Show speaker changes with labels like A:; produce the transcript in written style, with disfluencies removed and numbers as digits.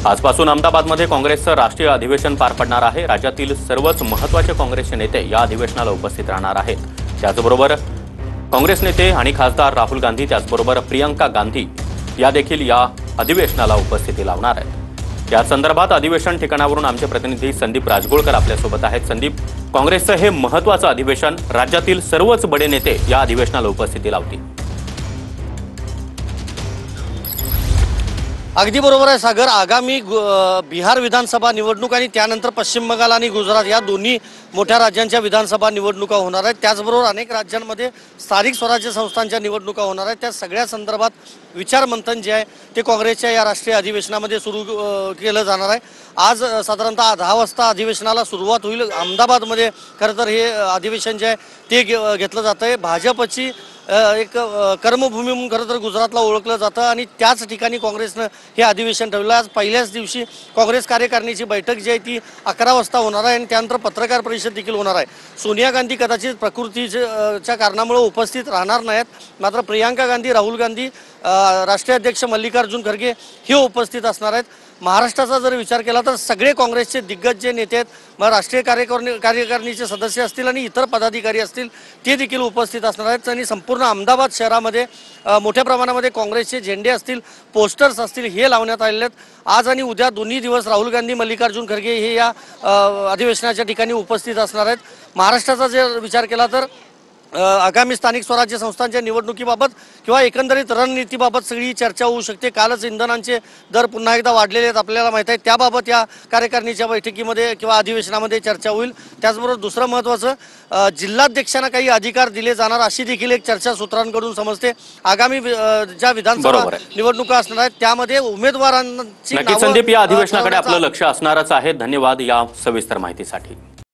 A: आजपासून अहमदाबादमध्ये काँग्रेसचं राष्ट्रीय अधिवेशन पार पडणार आहे। राज्यातील सर्वच महत्त्वाचे काँग्रेसचे नेते या अधिवेशनाला उपस्थित राहणार आहेत। त्याचबरोबर काँग्रेस नेते आणि खासदार राहुल गांधी त्याचबरोबर प्रियंका गांधी या देखील या अधिवेशनाला उपस्थिती लावणार आहेत। या संदर्भात अधिवेशन ठिकाणावरून आमचे प्रतिनिधी संदीप राजगोळकर आपल्यासोबत आहेत। संदीप, काँग्रेसचं हे महत्त्वाचं अधिवेशन, राज्यातील सर्वच बडे नेते या अधिवेशनाला उपस्थिती लावतील।
B: अगदी बरोबर आहे सागर। आगामी बिहार विधानसभा निवडणूक आणि त्यानंतर पश्चिम बंगाल आणि गुजरात या दोन्ही मोठ्या राज्यांच्या विधानसभा निवडणुका होणार आहेत। त्याचबरोबर अनेक राज्यांमध्ये स्थानिक स्वराज्य संस्थांच्या निवडणुका होणार आहेत। त्या सगळ्या संदर्भात विचारमंथन जे आहे ते काँग्रेसच्या या राष्ट्रीय अधिवेशनामध्ये सुरू केलं जाणार आहे। आज साधारणतः 10 वाजता अधिवेशनाला सुरुवात होईल। अहमदाबादमध्ये खरं तर हे अधिवेशन जे आहे ते घेतलं जातं आहे। भाजपची एक कर्मभूमी म्हणून खरं तर गुजरातला ओळखलं जातं आणि त्याच ठिकाणी काँग्रेसनं हे अधिवेशन ठेवलं। आज पहिल्याच दिवशी काँग्रेस कार्यकारिणीची बैठक जी आहे ती 11 वाजता होणार आहे आणि त्यानंतर पत्रकार परिषद देखील होणार आहे। सोनिया गांधी कदाचित प्रकृतीच्या कारणामुळे उपस्थित राहणार नाहीत, मात्र प्रियंका गांधी, राहुल गांधी, राष्ट्रीय अध्यक्ष मल्लिकार्जुन खरगे हे उपस्थित असणार आहेत। महाराष्ट्राचा जर विचार केला तर सगळे काँग्रेसचे दिग्गज जे नेते आहेत, मग राष्ट्रीय कार्यकारिणीचे सदस्य असतील आणि इतर पदाधिकारी असतील ते देखील उपस्थित असणार आहेत आणि संपूर्ण अहमदाबाद शहरामध्ये मोठ्या प्रमाणामध्ये काँग्रेसचे झेंडे असतील, पोस्टर्स असतील हे लावण्यात आलेले आहेत। आज आणि उद्या दोन्ही दिवस राहुल गांधी, मल्लिकार्जुन खरगे हे या अधिवेशनाच्या ठिकाणी उपस्थित असणार आहेत। महाराष्ट्राचा जर विचार केला तर आगामी स्थानिक स्वराज्य संस्थांच्या निवडणुकीबाबत किंवा एकंदरीत रणनीतीबाबत सगळी चर्चा होऊ शकते। कालच इंधनांचे दर पुन्हा एकदा वाढलेले आहेत आपल्याला माहिती आहे, त्याबाबत या कार्यकारिणीच्या बैठकीमध्ये किंवा अधिवेशनामध्ये चर्चा होईल। त्याचबरोबर दुसरं महत्त्वाचं, जिल्हाध्यक्षांना काही अधिकार दिले जाणार अशी देखील एक चर्चा सूत्रांकडून समजते। आगामी ज्या विधानसभा निवडणुका असणार आहेत त्यामध्ये उमेदवारांची
A: संदीप, या अधिवेशनाकडे आपलं लक्ष असणारच आहे। धन्यवाद या सविस्तर माहितीसाठी।